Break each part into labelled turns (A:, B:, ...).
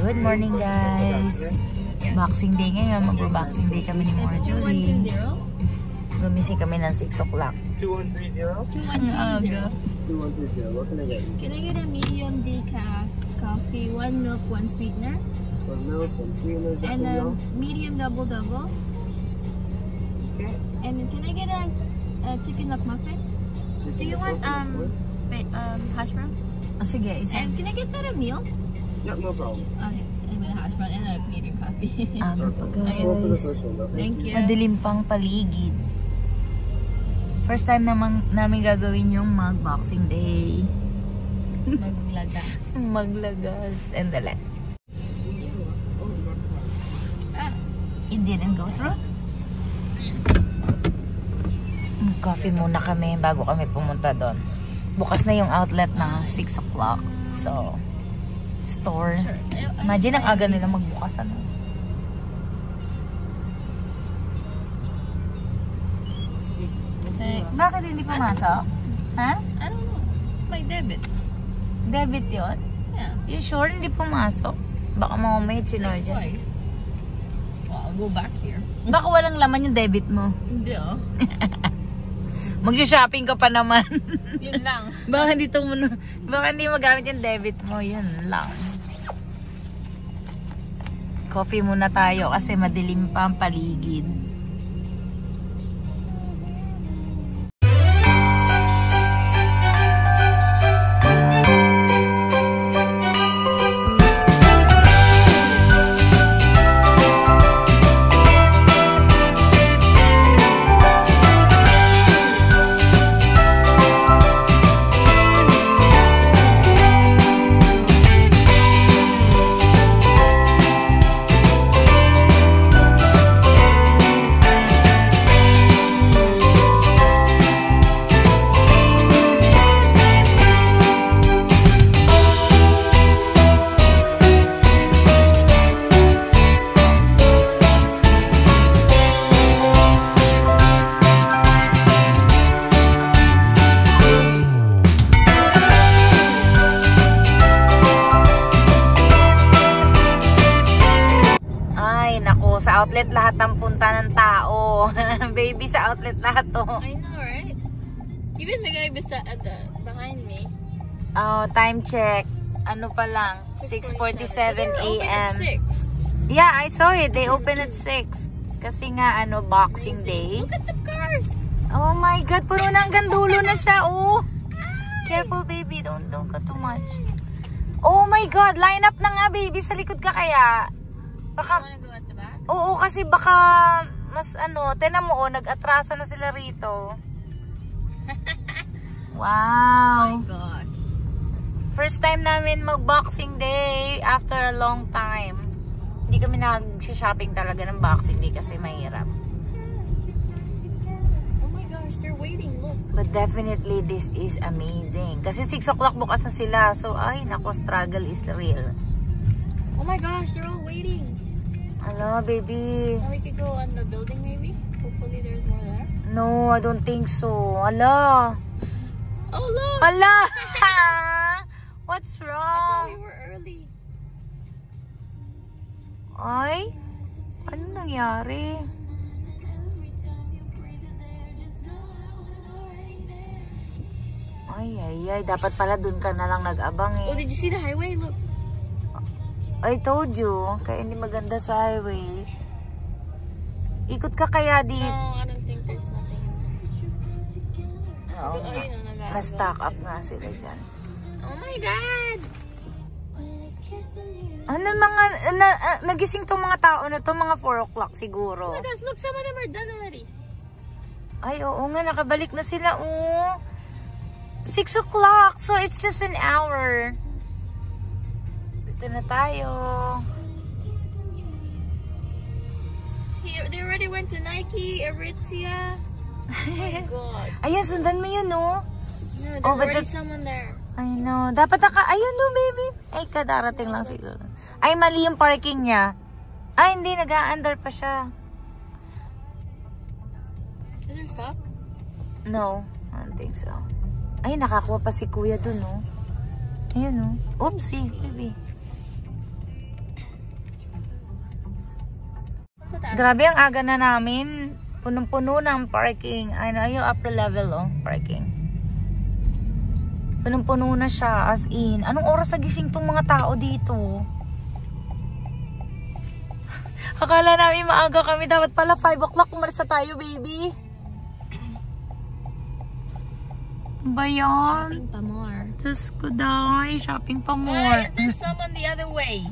A: Good morning, guys. Boxing Day ngayon. Mag-boxing day kami ni Marjorie. Gumising kami ng 6 o'clock.
B: 2130. Ang aga.
C: 2130. What can I get?
B: Can I get a medium decaf coffee, 1 milk, 1 sweetener?
C: 1 milk, 1 sweetener.
B: And a medium double.
C: Okay.
B: And can I get a chicken McMuffin? Do you want hash brown?
A: Oh, sige, isa.
B: And can I get that a meal?
C: Yeah, no problem.
B: Okay, I'm gonna hash brown and a medium coffee.
A: Aga pa,
C: Go for the
A: guys.
C: first one, though.
B: Thank you.
A: Madilim pang paligid. First time namin gagawin yung mag-boxing day.
B: Maglagas.
A: Maglagas. And the let. It didn't go through? Coffee muna kami bago kami pumunta doon. Bukas na yung outlet na 6 o'clock. So, store. Imagine ang aga nila magbukas ano. Bakit hindi pumasok? Ha?
B: I don't know. My debit.
A: Debit yun?
B: Yeah.
A: You sure hindi pumasok? Baka mamaya chinor
B: Like
A: dyan.
B: twice. Well, I'll go back here.
A: Baka walang laman yung debit mo.
B: Hindi oh.
A: Mag-shopping ka pa naman.
B: Yun lang.
A: Baka hindi magamit yung debit mo. Yun lang. Coffee muna tayo kasi madilim pa ang paligid. Sa outlet lahat ng punta ng tao. Baby, sa outlet lahat to.
B: I know, right? Even the guy behind me.
A: Oh, time check. Ano pa lang? 6:47 a.m. Yeah, I saw it. They open at 6. Kasi nga, Boxing Day.
B: Look at the cars!
A: Oh my God, puno na hanggang dulo na siya, oh. Careful, baby. Don't go too much. Oh my God, line up na nga, baby. Sa likod ka kaya. Baka...
B: You wanna go at the back?
A: Oo, kasi baka mas tinan mo nag-atrasa na sila rito. Wow.
B: Oh my gosh.
A: First time namin mag-boxing day after a long time. Hindi kami nag-shopping talaga ng boxing day kasi mahirap.
B: Oh my gosh, they're waiting, look.
A: But definitely this is amazing. Kasi 6 o'clock bukas na sila. So ay, nako, struggle is real.
B: Oh my gosh, they're all waiting.
A: Hello, baby.
B: Now we could go on the building maybe. Hopefully there's more there.
A: No, I don't think so. Hala.
B: Oh look!
A: Hala. What's
B: I thought
A: wrong?
B: we were early.
A: Ay? Ano nangyari? Ay. Dapat pala dun ka na lang nag-abang
B: Oh,
A: eh.
B: did you see the highway? Look.
A: I told you. Kaya hindi maganda sa highway. Ikot ka kaya di...
B: No, I don't think there's nothing.
A: Oo nga. Na-stock up nga sila dyan.
B: Oh my God!
A: Ano mga... nagising tong mga tao na to, mga 4 o'clock siguro.
B: Oh my gosh, look, some of them are done already.
A: Ay, oo nga. Nakabalik na sila. Oo. 6 o'clock. So, it's just an hour. Dito na tayo.
B: They already went to Nike, Aritzia. Oh my God.
A: Ayun, sundan mo yun, no?
B: No, there's
A: Oh, but
B: already
A: the-
B: someone there.
A: I know. Dapat ayun, no, baby. Ay, kadarating lang siguro. Ay, mali yung parking niya. Ay, hindi. Nag-a-under pa siya.
B: Is there a stop?
A: No, I don't think so. Ay, nakakuha pa si kuya dun, no? Ayun, no? Oopsie, baby. Grabe ang aga na namin. Punong-puno ng parking. Ano, yung upper level, oh, parking. Punong-puno na siya, as in. Anong oras nagising tong mga tao dito? Akala namin maaga kami. Dapat pala 5 o'clock umalis na tayo, baby. Ba yan?
B: Shopping pa more.
A: Diyos ko, day. Shopping pa more.
B: Why is there someone the other way?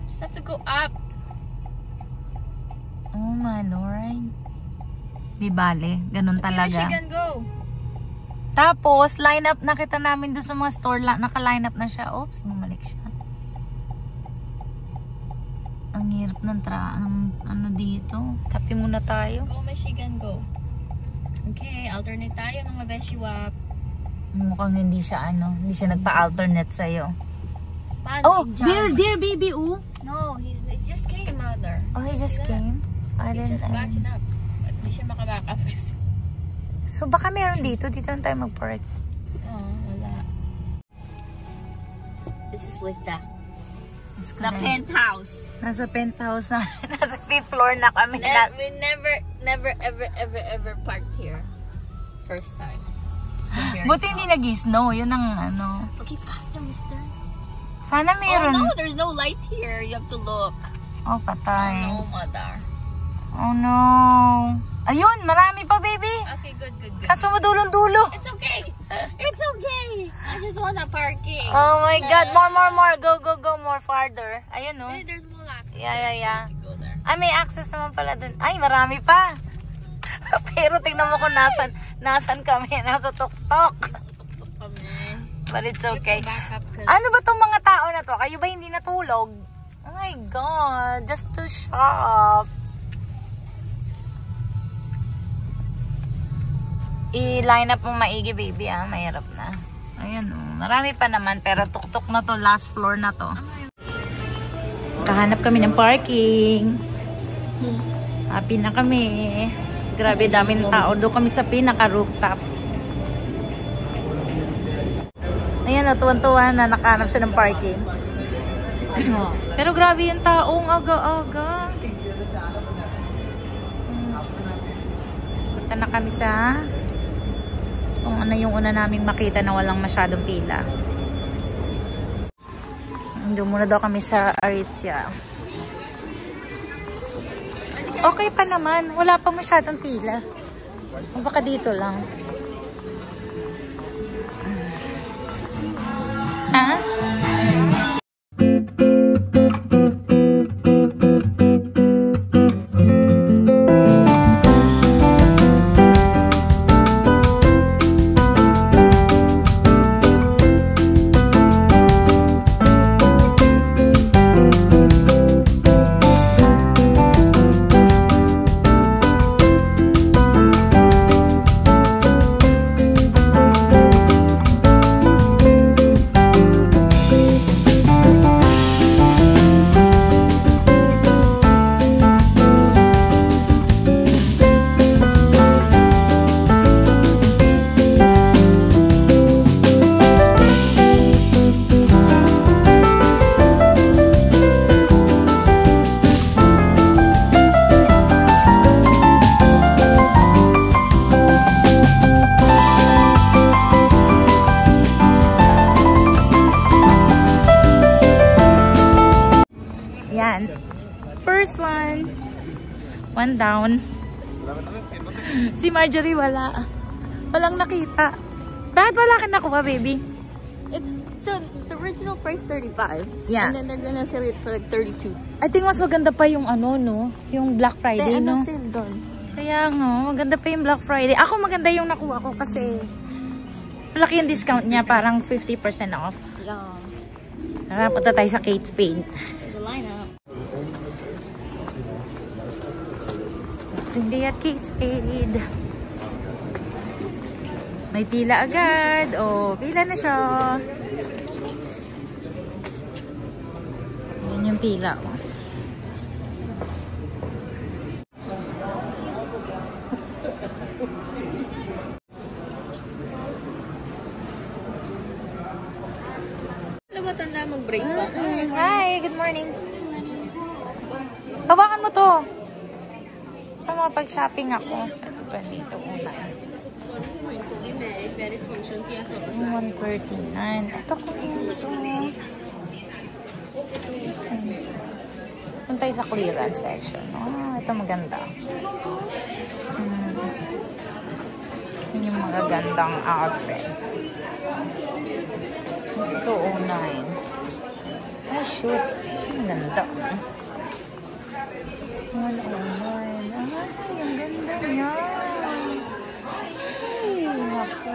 B: Just have to go up.
A: Oh my Lord. Di bale. Ganun
B: Okay,
A: talaga.
B: Michigan, go.
A: Tapos, line up nakita namin doon sa mga store. Naka-line up na siya. Oops, bumalik siya. Ang hirap ng ano dito. Kape muna tayo.
B: Go, Michigan, go. Okay, alternate tayo ng Beshiwap.
A: Mukhang hindi siya hindi siya nagpa-alternate sa'yo.
B: Paano
A: Oh,
B: i-jump?
A: dear baby, oh.
B: No, he just came out there.
A: Oh, he just
B: See that?
A: came? I
B: He's
A: didn't,
B: just backing up. But hindi siya makaback up.
A: So, baka meron dito. Dito na tayo mag-park.
B: Oh, wala. This is like the
A: Nasa
B: penthouse.
A: penthouse na. Nasa 5th floor na kami.
B: We never, ever parked here. First time.
A: Buti hindi nag-snow. Yun ang
B: Okay, faster, mister.
A: Sana meron.
B: Oh no, there's no light here. You have to look.
A: Oh, patay.
B: Oh no, mother.
A: Oh no. Ayun, marami pa, baby.
B: Okay, good.
A: Kaso madulong-dulo.
B: It's okay. It's okay. I just wanna parking.
A: Oh my God. More. Go. More farther. Ayun, no.
B: Hey, there's more access.
A: Yeah.
B: You go there.
A: Ay, may access naman pala dun. Ay, marami pa. Pero tingnan mo kung nasan kami. Nasa tuktok.
B: Tuk-tuk kami.
A: But it's okay.
B: You have to back up 'cause
A: Ano ba tong mga tao na to? Kayo ba hindi natulog? Oh my God. Just to shop. I-line up mo maigi, baby, ah. Mahirap na. Ayan, oh. Marami pa naman, pero tuktok na to. Last floor na to. Kahanap kami ng parking. Happy na kami. Grabe, daming tao. Doon kami sa pinaka-rooftop. Ayan, natuwan-tuwa na nakahanap siya ng parking. Pero grabe yung taong aga-aga. Punta na kami sa kung ano yung una naming makita na walang masyadong pila. Doon muna daw kami sa Aritzia. Okay pa naman. Wala pa masyadong pila. Baka dito lang. Ha? First one. One down. Si Marjorie wala. Walang nakita. Bakit wala ka nakuha, baby?
B: So, the original price 35.
A: Yeah.
B: And then they're gonna sell it for like 32.
A: I think mas maganda pa yung no? Yung Black Friday, no?
B: sale doon.
A: Kaya nga, maganda pa yung Black Friday. Ako maganda yung nakuha ko kasi malaki yung discount niya. Parang 50% off.
B: Yeah.
A: Tara, punta tayo sa Kate Spade.
B: There's a lineup.
A: Hindi at Kate Spade. May pila agad. Oh, pila na siya. Yan yung pila.
B: Alam mo, tanda mag-brace ka.
A: Hi, good morning. Hawakan mo to. Sa mga pag-shopping ako. Ito pa dito una. 139. Ito ko yung gusto mo. Punta tayo sa clearance section. Oh, ito maganda. Yun yung magagandang outfit. Ito, 09. Oh, shoot. Ang ganda. 109. Ay, ang ganda niya. Ay, naku.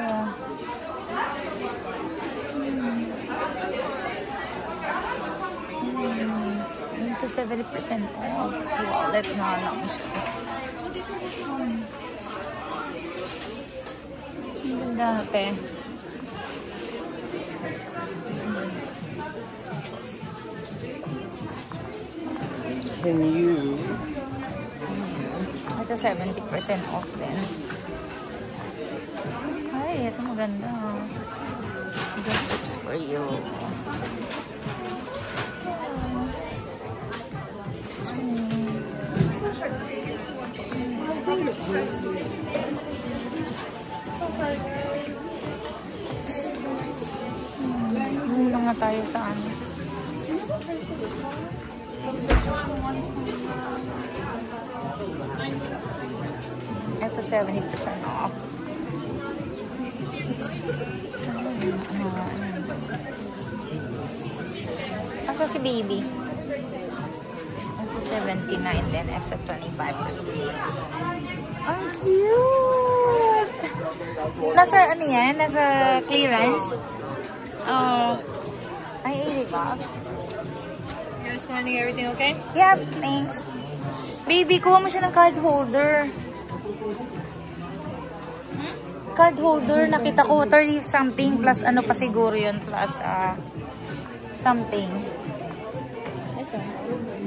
A: Ito 70% off. Wallet na lang siya. Ang ganda natin.
C: Can you?
A: Ito 70% off din. Ay, ito maganda. Good tips for you. So sorry. Muna nga tayo sa ano. Ito 70% off. Asa si baby? Ito 79 din. Extra 25. Ang cute! Nasa ano yan? Nasa clearance? Oh. Ay, 80 bucks.
B: You're just finding everything okay?
A: Yeah, thanks. Baby, kuha mo siya ng card holder. Card holder, nakita ko 30 something plus ano pa siguro yun plus something.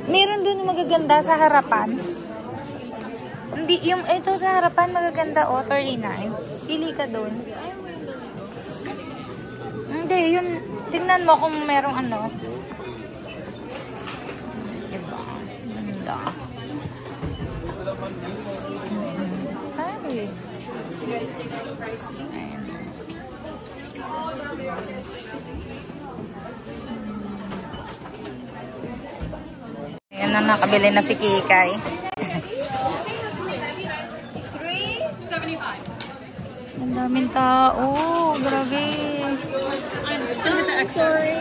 A: Meron dun yung magaganda sa harapan. Hindi, yung ito sa harapan magaganda 39. Pili ka dun. Hindi, yun, tingnan mo kung merong ano. Diba? Ganda. Ay. Ayan. Ayan na, nakabili na si Kikay. Ang daming tao. Grabe.
B: I'm sorry.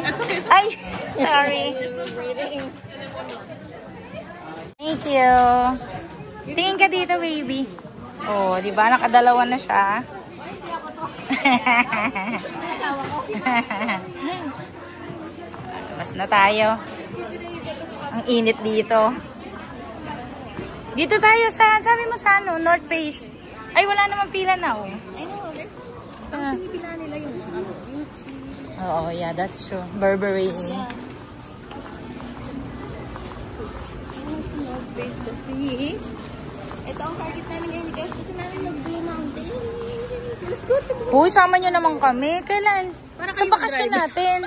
A: Ay, sorry. Thank you. Tingin ka dito, baby. Oh, di ba? Nakadalawa na siya. Mas na tayo. Ang init dito. Dito tayo sa, sabi mo sa ano, North Face. Ay, wala naman pila na, oh.
B: I know. Ang pinipila nila yung Gucci.
A: Oo, yeah, that's true. Burberry.
B: North Face kasi. Ito ang target namin ngayon guys. Kasi namin mag-Blue Mountain. Let's go to Blue.
A: Uy, sama nyo naman kami. Kailan?
B: Para
A: Sa
B: kayo
A: bakasyon
B: mag-drive.
A: natin.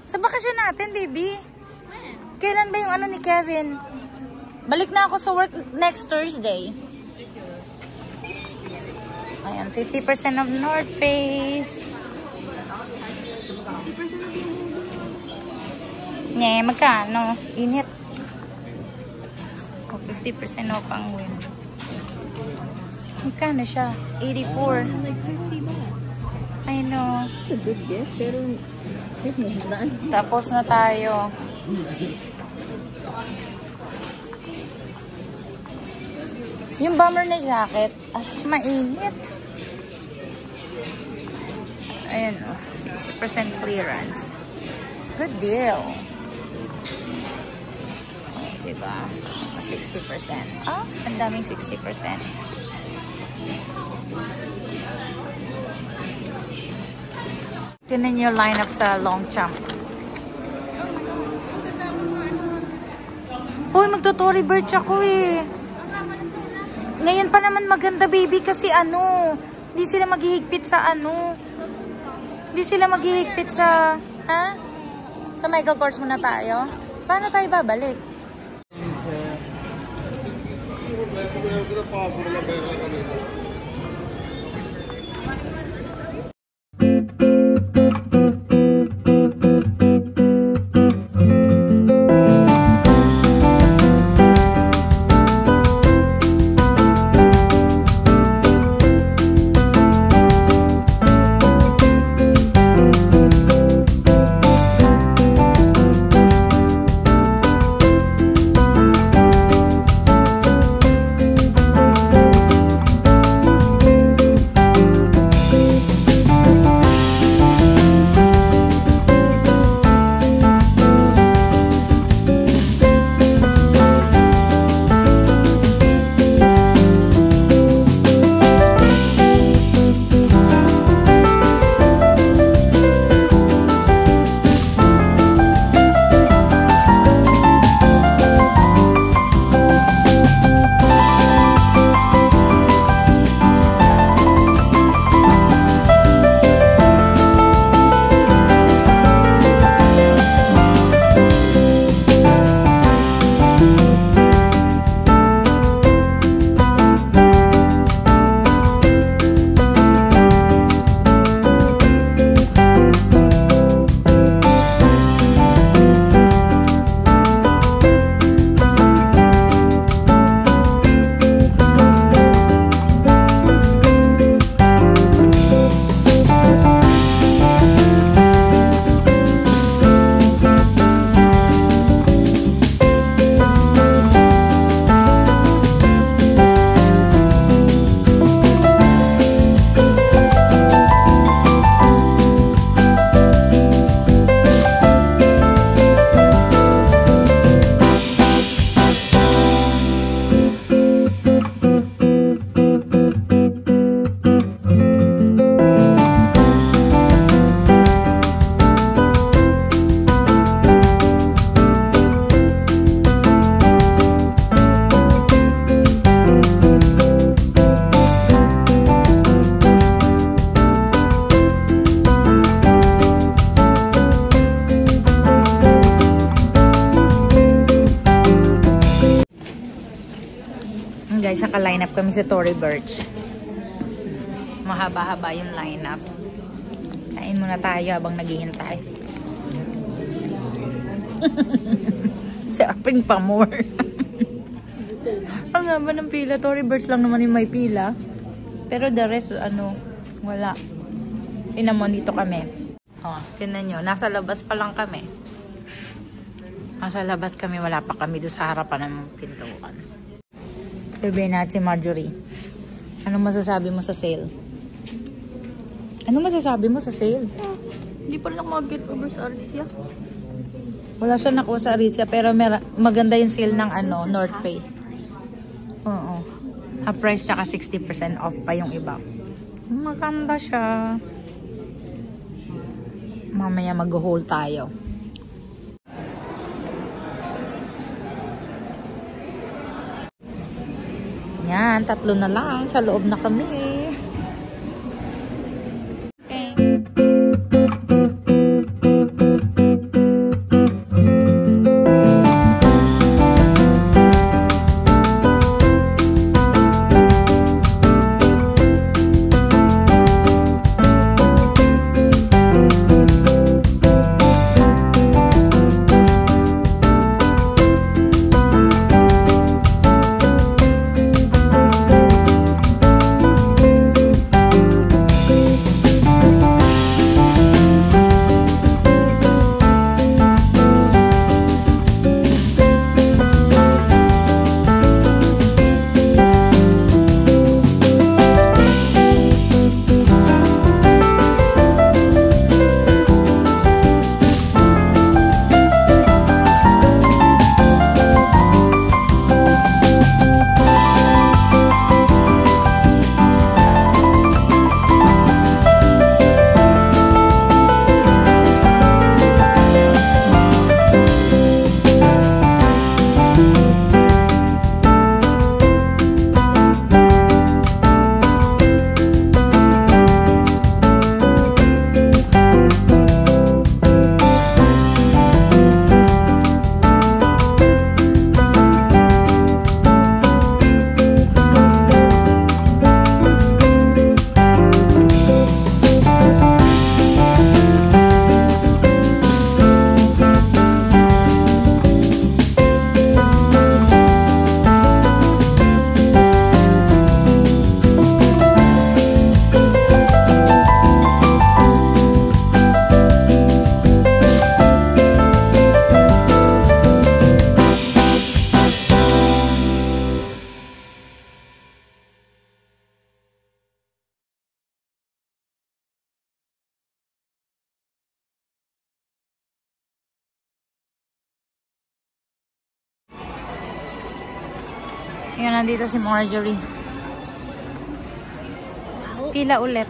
A: Sa bakasyon natin, baby. Kailan ba yung ano ni Kevin? Balik na ako sa work next Thursday. Ayan, 50% of North Face. Nye, magkano? Init. Oh, 50% off ang win. Magkano siya? 84.
B: Like 50 bucks.
A: I know.
B: It's a good gift. Pero, Christmas is done.
A: Tapos na tayo. Yung bomber na jacket, mainit. Ayan o, 60% clearance. Good deal. Oh, diba? 60%. Ah, ang daming 60%. Tinan niyo line up sa Longchamp. Uy, magto-Tory Burch ako eh. Ngayon pa naman maganda, baby, kasi ano, hindi sila maghihigpit sa ano. Hindi sila maghihigpit sa, ha? Sa Michael Kors muna tayo. Paano tayo babalik? Guys, naka-line up kami sa Tory Burch. Mahaba-haba yung line up. Kain muna tayo habang naghihintay. Si Aping pa more. Ang haba ng pila. Tory Burch lang naman yung may pila. Pero the rest, wala. Inamon dito kami. Oh, tinan nyo. Nasa labas pa lang kami. Nasa labas kami. Wala pa kami doon sa harapan ng pintuan. Sabihin natin si Marjorie. Ano masasabi mo sa sale? Ano masasabi mo sa sale?
B: Hindi pa rin ako mag-get over sa Aritzia.
A: Wala siya nakuha sa Aritzia, pero maganda yung sale ng North Face. Oo. Half price tsaka 60% off pa yung iba. Maganda siya. Mamaya mag-haul tayo. Yan, 3 na lang. Sa loob na kami. Ayan, nandito si Marjorie. Pila ulit.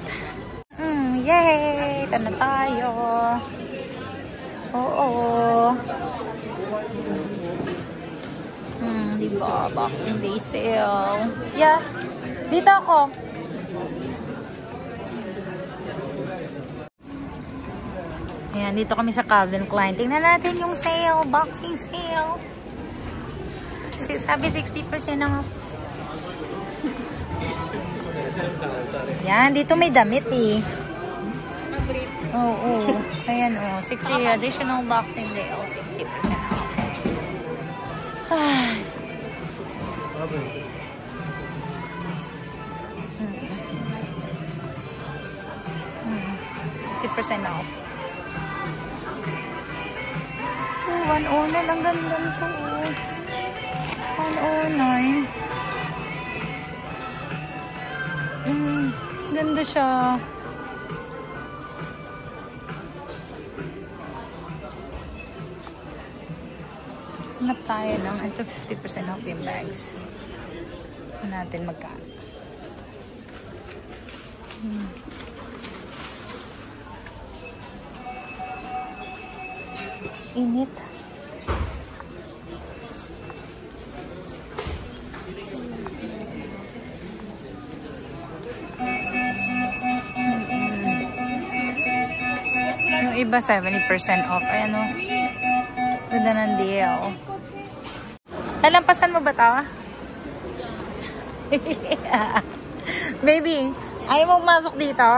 A: Yay! Ito na tayo. Oo. Diba? Boxing Day sale. Yeah. Dito ako. Ayan, dito kami sa Calvin Klein. Tingnan natin yung sale. Boxing sale. Sabi 60% na nga. Yan, dito may damit eh. Oo. Ayan o. 60 additional Boxing Day. 60% off. Ay. 60% off. 109. Ang ganda nito. 109. Ganda siya. Hanap tayo ng ito 50% off yung bags. Natin magkano. Init. Yung iba 70% off. Ayan o. Ganda ng deal. Lalampasan mo ba ito? Baby, ayaw mo pumasok dito?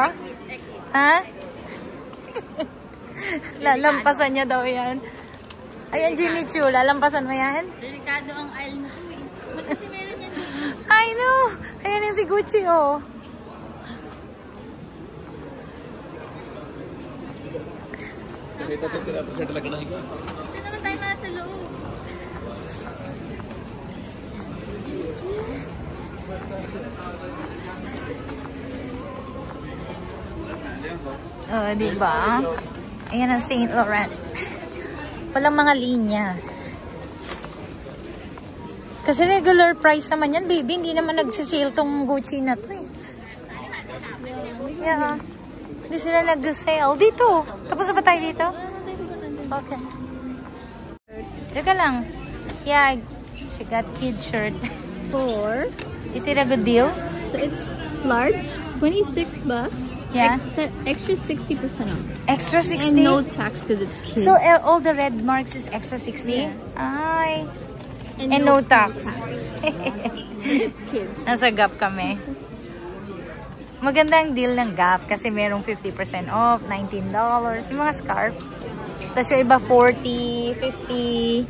A: Ha? Lalampasan niya daw yan. Ayan, Jimmy Choo. Lalampasan mo yan?
B: Delikado ang aisle na ito eh. Ba't kasi meron yan?
A: I know. Ayan yung si Gucci, oh.
C: Ito talaga na higa.
B: Ito naman tayo nasa loob.
A: Oh, diba? Ayan ang Saint Laurent. Walang mga linya. Kasi regular price naman yan, baby. Hindi naman nagsisale tong Gucci na to eh. Yeah. Hindi sila nag-sale. Dito. Tapos na ba tayo dito? Okay. Teka lang. Yeah, she got kid shirt.
B: For?
A: Is it a good deal?
B: So it's large, 26 bucks.
A: Yeah.
B: Extra 60% off.
A: Extra 60?
B: And no tax because it's kids.
A: So all the red marks is extra 60?
B: Yeah.
A: Ay. And no tax.
B: It's kids.
A: Nasa Gap kami. Magandang deal ng Gap kasi merong 50% off, $19. Yung mga scarf. Tapos yung iba 40, 50.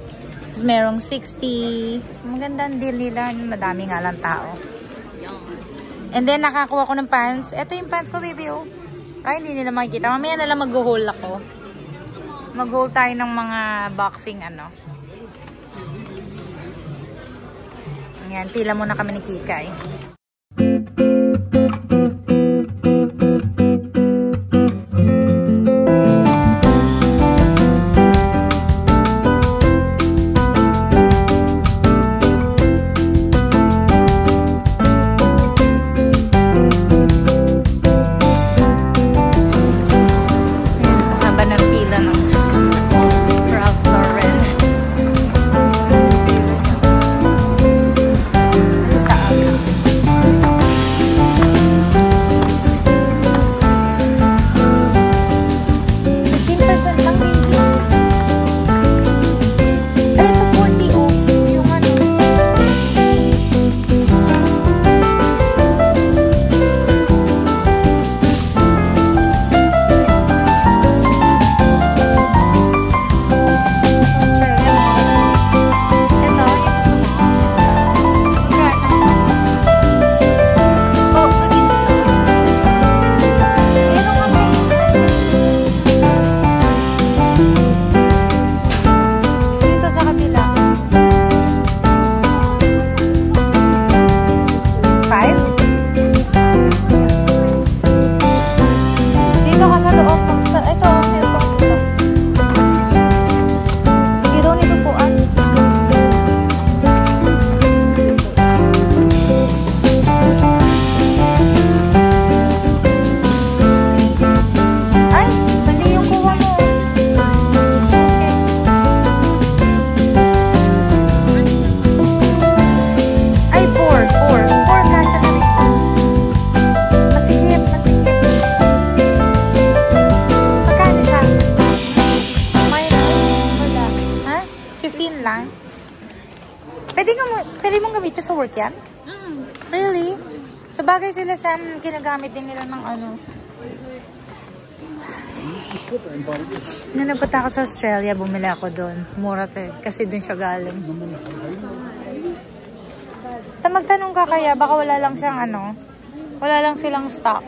A: Tapos merong 60. Magandang deal nila. Madami nga lang tao. And then nakakuha ko ng pants. Ito yung pants ko, baby, oh. Ay, hindi nila makikita. Mamaya na lang mag-haul ako. Mag-haul tayo ng mga boxing, ano. Ayan, pila muna kami ni Kikay. Yun lang. Pwede mong gamitin sa work yan? Really? Sa bagay sila sa ginagamit din nila ng ano. Nung nagpunta ako sa Australia, bumili ako doon. Mura kasi doon siya galing. Magtanong ka kaya, baka wala lang siyang ano, wala lang silang stock.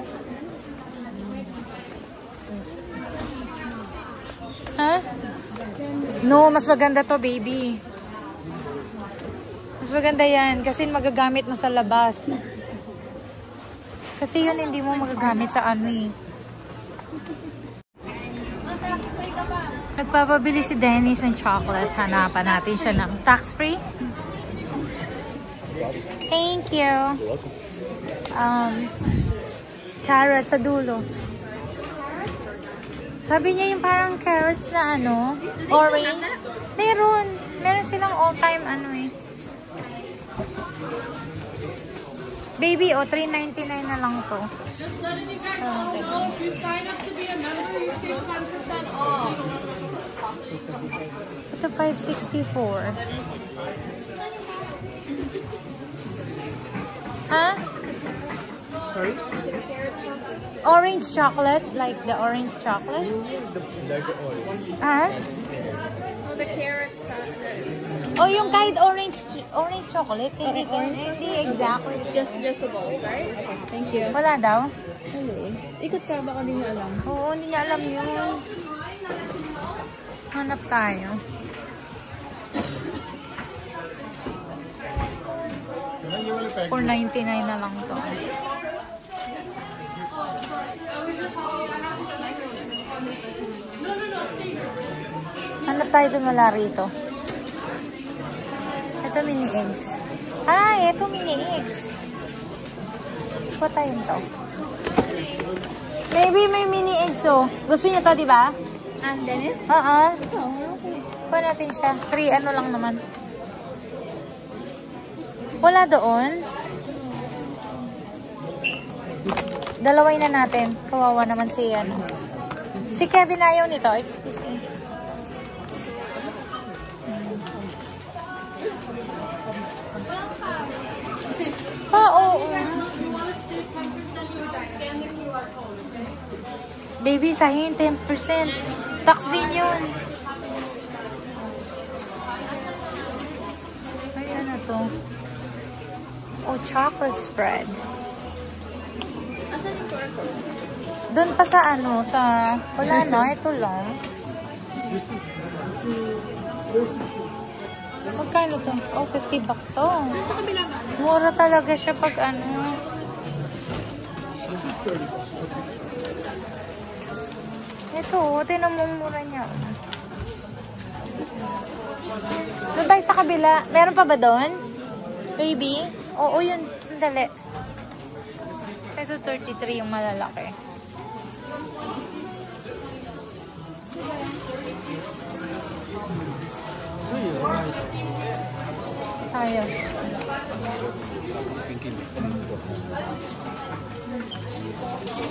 A: Ha? No, mas maganda to, baby. Mas maganda yan, kasi magagamit mo sa labas. Kasi yun, hindi mo magagamit sa ano eh. Nagpapabili si Dennis ng chocolates. Hanapan natin siya ng tax-free. Thank you. Carrot sa dulo. Sabi niya yung parang carrots na ano, orange. Meron silang all-time ano eh. Baby, $3.99 na lang to.
B: Just letting you guys know, if you sign up to be a member, you save 10% off.
A: Ito, $5.64. Huh?
C: Sorry?
A: Orange chocolate? Like the orange chocolate?
C: Like the oil.
A: Huh?
B: So the carrot chocolate.
A: Oh, yung kahit orange chocolate? Hindi, hindi exactly.
B: Just the balls, right? Okay, thank you.
A: Wala daw?
B: Hello. Ikot ka, baka di niya alam.
A: Oo, hindi niya alam yun. Hanap tayo. $4.99 na lang to. Hanap tayo dun, wala rito. Ito mini eggs. Ah, ito mini eggs. Patayin to. Maybe may mini eggs oh. Gusto niya to, di ba?
B: Ah, Dennis?
A: Oo.
B: Okay.
A: Kuha natin siya. 3 ano lang naman. Wala doon. Dalaway na natin. Kawawa naman si ano. Si Kevin ayaw nito. Excuse me. Oo. Baby, sahin 10%. Tax din yun. Ay, ano to? Oh, chocolate spread. Doon pa sa ano, sa... Wala na, ito lang. Magkano to? Oh, $50. Oh. Mura talaga siya pag ano. Ito, tinan mo mura niya. Doon tayo sa kabila. Meron pa ba doon? Baby? Oo, yun. Dali. Ito, 33 yung malalaki. Ayos.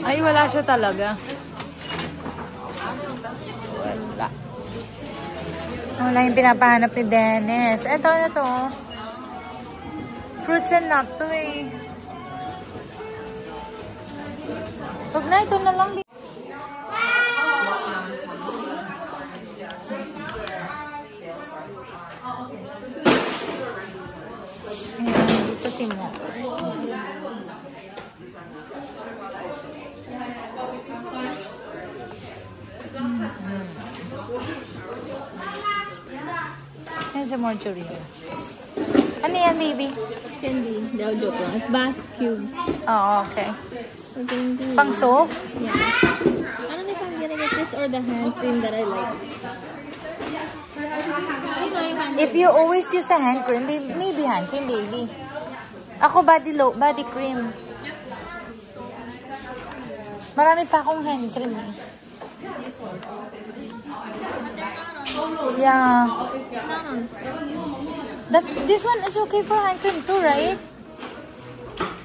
A: Ay, wala siya talaga. Wala. Wala yung pinapahanap ni Dennis. Ito, ano to? Fruits and nut to eh. Huwag na, ito na lang. Ayan, dito si Mo. Yan si Marjorie. Ano yan, baby?
B: Candy. Daw joke lang. It's bath cubes.
A: Oh, okay.
B: Okay.
A: Pang soap?
B: Yeah. I don't know if I'm gonna get this or the hand cream that I like.
A: If you always use a hand cream, maybe hand cream, baby. Ako body cream. Marami pa akong hand cream eh. Yeah. This one is okay for hand cream too, right?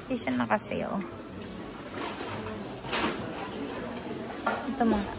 A: Hindi siya nakasale. Ito mga.